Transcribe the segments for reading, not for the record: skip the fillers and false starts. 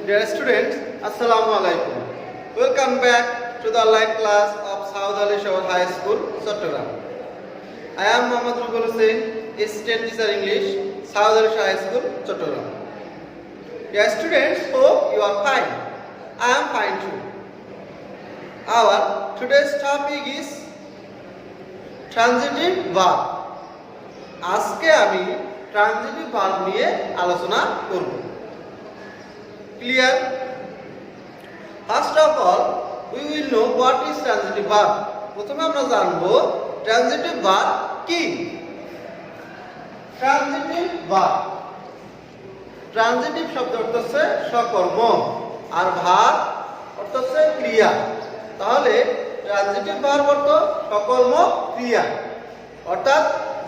Dear students, Assalamu alaikum. Welcome back to the online class of South Ali Shore High School, Chattogram. I am Mohammad Rubul Hussain, Assistant Teacher English, South Ali Shore High School, Chattogram. Dear students, hope you are fine. I am fine too. Our today's topic is transitive verb. আজকে আমি transitive verb নিয়ে আলোচনা করব। Clear? First of all we will know what is transitive verb. প্রথমে আমরা জানব transitive verb কি। Transitive verb, transitive শব্দ অর্থ হচ্ছে সকর্ম, আর ভার্ব অর্থ হচ্ছে ক্রিয়া। তাহলে ট্রানজিটিভ ভার্ব অর্থ সকর্ম ক্রিয়া, অর্থাৎ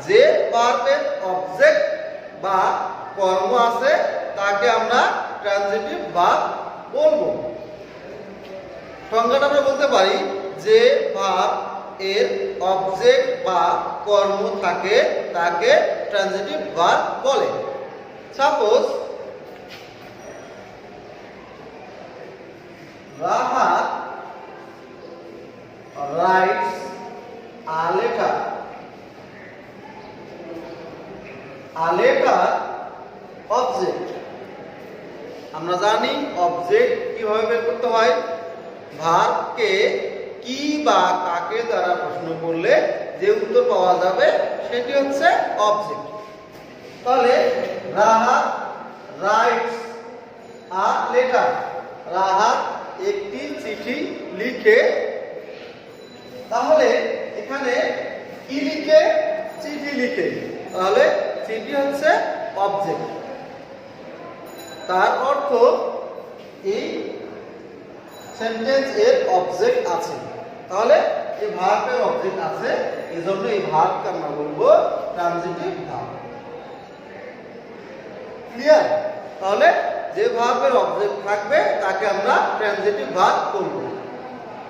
যে ভার্বের অবজেক্ট বা কর্ম আছে তাকে আমরা ট্রানজিটিভ ভার্ব বলবো। সংজ্ঞাটা আমরা বলতে পারি যে ভার্ব এর অবজেক্ট বা কর্ম থাকে তাকে ট্রানজিটিভ ভার্ব বলে। Suppose Rahat writes a letter. A letter object. আমরা জানি অবজেক্ট কিভাবে বের করতে হয়। ভার্বকে কি বা কাকে দ্বারা প্রশ্ন করলে যে উত্তর পাওয়া যাবে সেটি হচ্ছে অবজেক্ট। তাহলে Rahat writes a letter, Rahat একটি চিঠি লিখে। তাহলে এখানে কি লিখে? চিঠি লিখে। তাহলে চিঠি হচ্ছে অবজেক্ট। তার অর্থ এই সেন্টেন্স এর অবজেক্ট আছে। তাহলে এই ভার্বের অবজেক্ট আছে, এজন্য এই ভার্বকে আমরা বলবো ট্রানজিটিভ ভার্ব। ক্লিয়ার? তাহলে যে ভার্বের অবজেক্ট থাকবে তাকে আমরা ট্রানজিটিভ ভার্ব বলবো।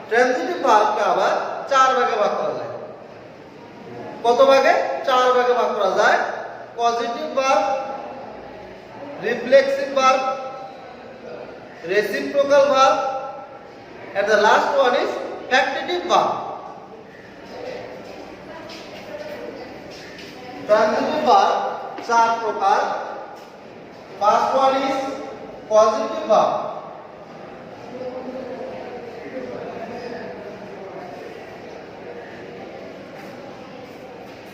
ট্রানজিটিভ ভার্বকে আবার চার ভাগে ভাগ করা যায়। কত ভাগে? চার ভাগে ভাগ করা যায়। Positive verb, reflexive verb, reciprocal verb, and the last one is factitive verb. Transitive verb চার প্রকার। First one is positive verb.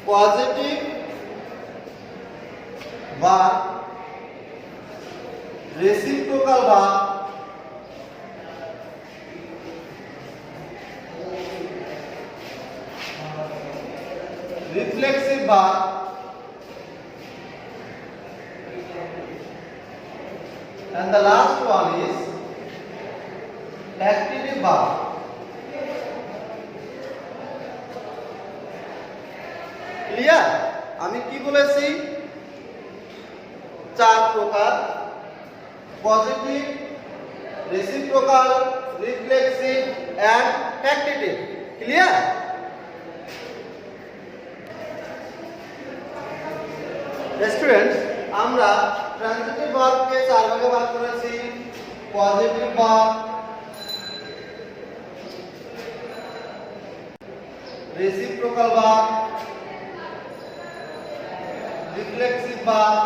Positive verb, reciprocal verb, reflexive verb, and the last one is active verb. Clear? আমি কি বলেছি? চার প্রকার: positive, reciprocal, reflexive and factitive. Clear? Students, আমরা transitive ভার্বকে চার ভাগে ভাগ করেছি। Positive verb, reciprocal verb, reflexive verb,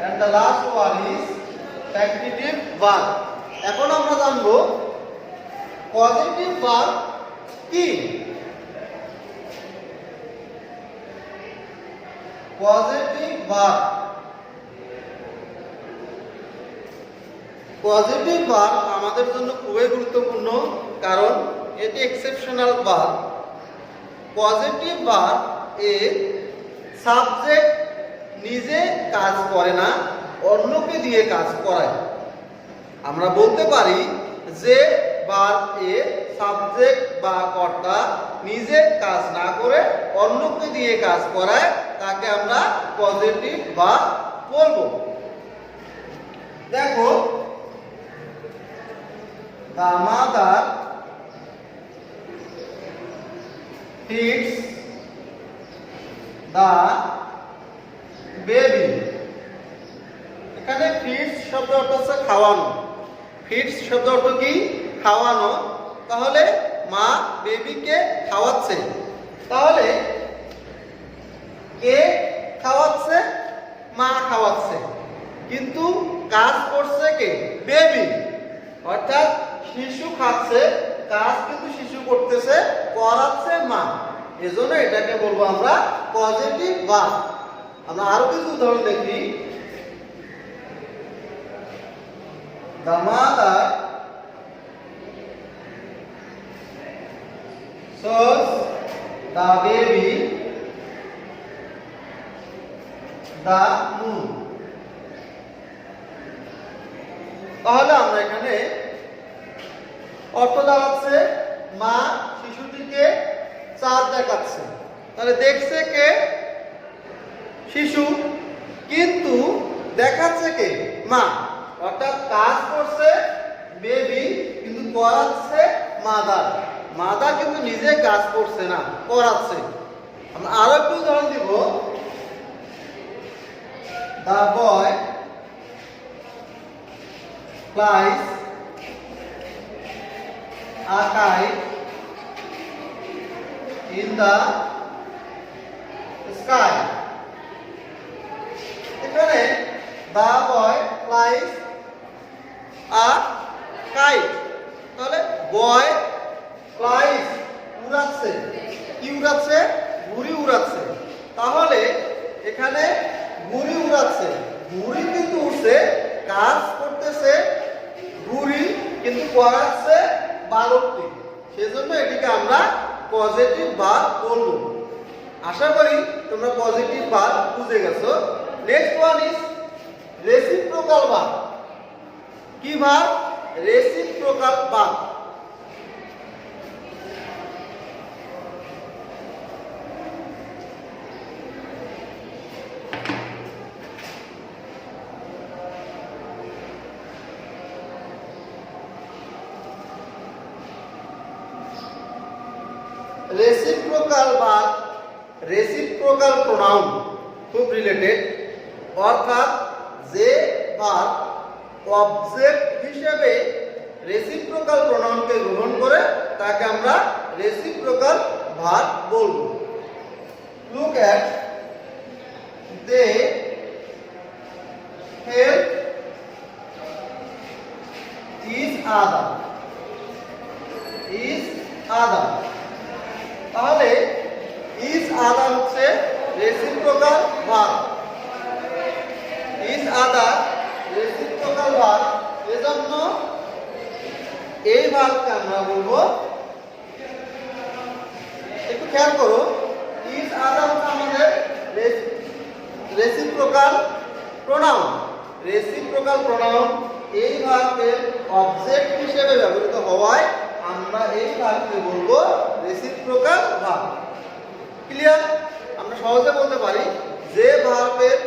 and the last one is factitive verb. এখন আমরা জানব পজিটিভ ভার্ব কি। পজিটিভ ভার্ব, পজিটিভ ভার্ব আমাদের জন্য খুবই গুরুত্বপূর্ণ, কারণ এটি এক্সেপশনাল ভার্ব। পজিটিভ ভার্ব এর সাবজেক্ট নিজে কাজ করে না, অন্যকে দিয়ে কাজ করায়। আমরা বলতে পারি যে ভার্ব এর সাবজেক্ট বা কর্তা নিজে কাজ না করে অন্যকে দিয়ে কাজ করায়, তাকে আমরা পজিটিভ ভার্ব বলবো। দেখো, the mother feeds the baby। এখানে ফিডস শব্দ অর্থ হচ্ছে খাওয়ানো। ফিডস শব্দ অর্থ কি? খাওয়ানো। তাহলে মা বেবিকে খাওয়াচ্ছে। তাহলে কে খাওয়াচ্ছে? মা খাওয়াচ্ছে, কিন্তু কাজ করছে কে? বেবি। অর্থাৎ শিশু খাচ্ছে, কাজ কিন্তু শিশু করতেছে, করাচ্ছে মা। এজন্য এটাকে বলবো আমরা পজিটিভ ভার্ব। আমরা আরো কিছু উদাহরণ দেখি। The mother shows the baby the moon. তাহলে আমরা এখানে অর্থ দাঁড়াচ্ছে মা শিশুটিকে চাঁদ দেখাচ্ছে। তাহলে দেখছে কে? শিশু, কিন্তু দেখাচ্ছে কে? মা। অর্থাৎ কাজ করছে বেবি, কিন্তু করাচ্ছে মাদার। মাদার কিন্তু নিজে কাজ করছে না, করাচ্ছে। আমরা আরো একটু উদাহরণ দিব। The boy flies a kite in the sky. এখানে the boy flies a kite, তাহলে boy flies উড়াচ্ছে। কি উড়াচ্ছে? ঘুড়ি উড়াচ্ছে। তাহলে এখানে ঘুড়ি উড়াচ্ছে, ঘুড়ি কিন্তু উড়ছে, কাজ করতেছে ঘুড়ি, কিন্তু করাচ্ছে বালকটি। সেজন্য এটিকে আমরা পজিটিভ ভার্ব বলবো। আশা করি তোমরা পজিটিভ ভার্ব বুঝে গেছো। Next one is reciprocal verb. কি verb? Reciprocal verb. Reciprocal verb reciprocal pronoun খুব রিলেটেড। অর্থাৎ যে ভার্ব অবজেক্ট হিসেবে রেসিপ্রোকাল প্রোনাউনকে গ্রহণ করে তাকে আমরা রেসিপ্রোকাল ভার্ব বলবো। Look at they help each other. Each other, তাহলে ইজ আদার হচ্ছে reciprocal verb. Each other reciprocal verb, এজন্য এই ভার্বকে আমরা বলবো, একটু খেয়াল করো, ইজ আদার হচ্ছে আমাদের রেসিপ্রোকাল প্রোনাউন। রেসিপ্রোকাল প্রোনাউন এই ভার্বের অবজেক্ট হিসেবে ব্যবহৃত হওয়ায় আমরা এই ভার্বকে বলবো রেসিপ্রোকাল ভার্ব। ক্লিয়ার? আমরা সহজে বলতে পারি যে ভার্বের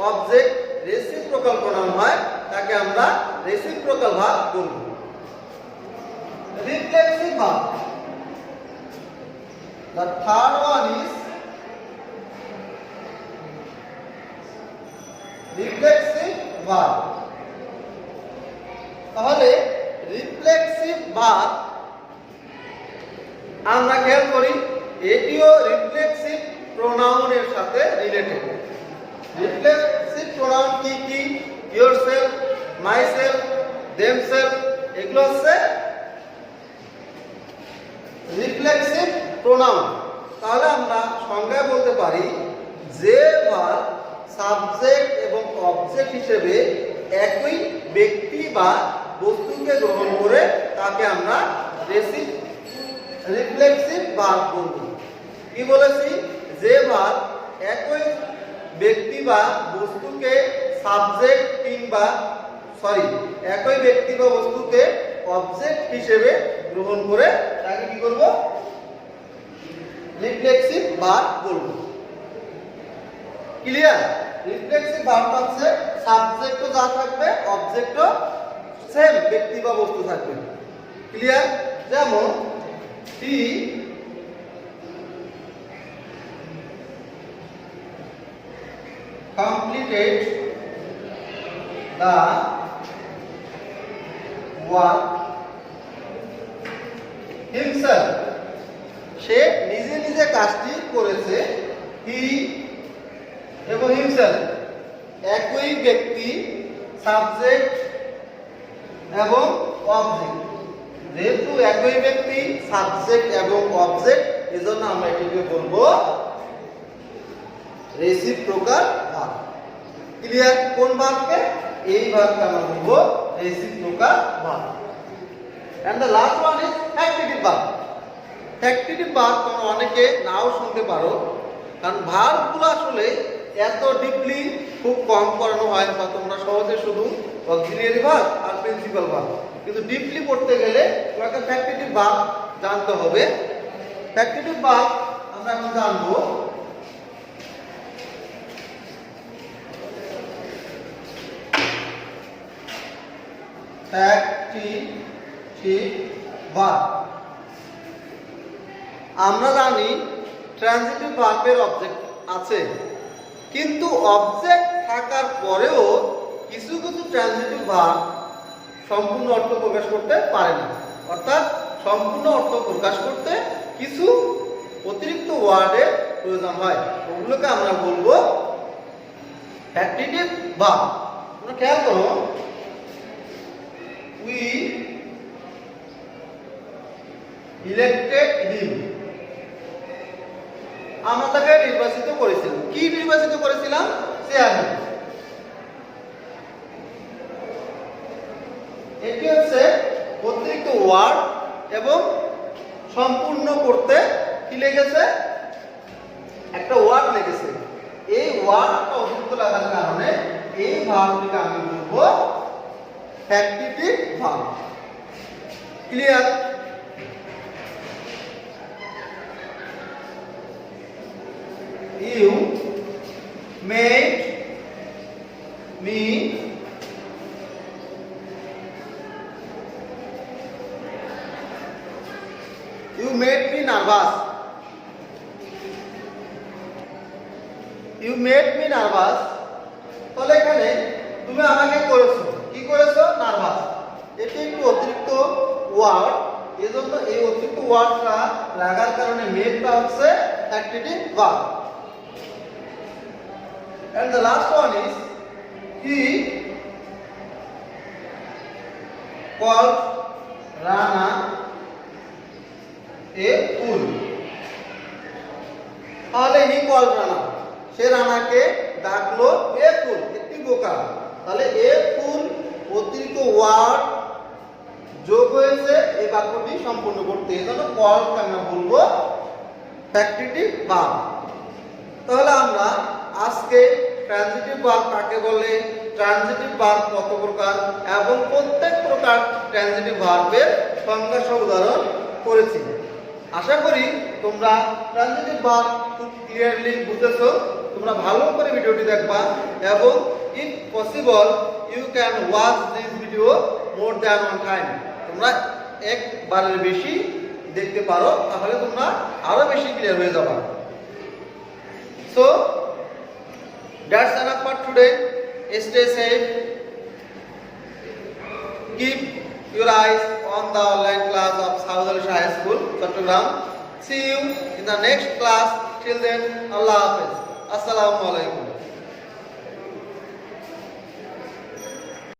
অবজেক্ট রেসিপ্রোকাল প্রোনাউন হয় তাকে আমরা রেসিপ্রোকাল ভার্ব বলবো। Reflexive verb, the third one is reflexive verb. তাহলে রিফ্লেক্সিভ ভার্ব আমরা খেয়াল করি এটিও রিফ্লেক্সিভ প্রোনাউনের সাথে রিলেটেড। রিফ্লেক্সিভ প্রোনাউন কি কি? yourself, myself, themselves, এগুলো হচ্ছে রিফ্লেক্সিভ প্রোনাউন। তাহলে আমরা সংজ্ঞায় বলতে পারি যে ভার্ব সাবজেক্ট এবং অবজেক্ট হিসেবে একই ব্যক্তি বা বস্তুকে গ্রহণ করে তাকে আমরা রিফ্লেক্সিভ ভার্ব বলব। কি বলেছি? যে ভার্ব একই ব্যক্তি বা বস্তুকে সাবজেক্ট কিংবা একই ব্যক্তি বা বস্তুকে অবজেক্ট হিসেবে গ্রহণ করে তাকে কি করব? রিফ্লেক্সিভ ভার্ব বলব। ক্লিয়ার? রিফ্লেক্সিভ ভার্ব হচ্ছে সাবজেক্টও যা থাকবে, অবজেক্টও সেম ব্যক্তি বা বস্তু থাকবে। ক্লিয়ার? যেমন he completed the work himself, সে নিজে নিজে কাজটি করেছে। হি এবং himself একই ব্যক্তি, সাবজেক্ট এবং অবজেক্ট। যেহেতু একই ব্যক্তি, সাবজেক্ট এবং অবজেক্ট, এজন্য আমরা এটিকে বলবো রেসিপ্রোকাল ভার্ব। ক্লিয়ার? কোন ভার্বকে? এই ভার্বকে আমরা বলবো reciprocal verb. And the last one is factitive verb. Factitive verb তোমরা অনেকে নাও শুনতে পারো, কারণ ভার্বগুলো আসলে এত ডিপলি খুব কম পড়ানো হয়, বা তোমরা সহজে শুধু অক্সিলিয়ারি ভার্ব আর প্রিন্সিপাল ভার্ব, কিন্তু ডিপলি পড়তে গেলে তোমাকে ফ্যাক্টিটিভ ভার্ব জানতে হবে। ফ্যাক্টিটিভ ভার্ব আমরা এখন জানবো। ফ্যাক্টিটিভ ভার্ব আমরা জানি ট্রানজিটিভ ভার্বের অবজেক্ট আছে, কিন্তু অবজেক্ট থাকার পরেও কিছু কিছু ট্রানজিটিভ ভার্ব সম্পূর্ণ অর্থ প্রকাশ করতে পারে না। অর্থাৎ সম্পূর্ণ অর্থ প্রকাশ করতে কিছু অতিরিক্ত ওয়ার্ডের প্রয়োজন হয়, ওগুলোকে আমরা বলবো ফ্যাক্টিটিভ ভার্ব। তোমরা খেয়াল করো, উই ইলেক্টেড হিম, আমরা তাকে নির্বাচিত করেছিলাম। কি নির্বাচিত করেছিলাম? চেয়ারম্যান। এটি হচ্ছে অতিরিক্ত ওয়ার্ড এবং সম্পূর্ণ করতে কি লেগেছে? একটা ওয়ার্ড লেগেছে। এই ওয়ার্ডটা অতিরিক্ত লাগার কারণে এই ভার্বটিকে আমি বলবো factitive verb. Clear? You made me nervous. You made me nervous. তাহলে এখানে তুমি আমাকে করেছো, কি করেছো? নার্ভাস। এটি একটু অতিরিক্ত ওয়ার্ড, এজন্য এই অতিরিক্ত ওয়ার্ডটা লাগার কারণে মেডটা হচ্ছে factitive verb. And the last one is he called Rana a fool. তাহলে he called Rana, সে রানাকে ডাকলো a fool, একটি বোকা। তাহলে a fool অতিরিক্ত ওয়ার্ড যোগ হয়েছে এই বাক্যটি সম্পূর্ণ করতে, এজন্য called আমরা বলবো ফ্যাক্টিটিভ ভার্ব। তাহলে আমরা আজকে ট্রানজিটিভ ভার্ব কাকে বলে, ট্রানজিটিভ ভার্ব কত প্রকার এবং প্রত্যেক প্রকার ট্রানজিটিভ ভার্বের সংজ্ঞা সহ উদাহরণ করেছি। আশা করি তোমরা ট্রানজিটিভ ভার্ব খুব ক্লিয়ারলি বুঝেছো। তোমরা ভালো করে ভিডিওটি দেখবা এবং if possible you can watch this video more than one time. তোমরা একবারের বেশি দেখতে পারো, তাহলে তোমরা আরো বেশি ক্লিয়ার হয়ে যাবা। So that's enough for today. Stay safe. Keep your eyes on the online class of South Alisha High School, Chattogram. See you in the next class. Till then, Allah Hafiz. Assalamu alaikum.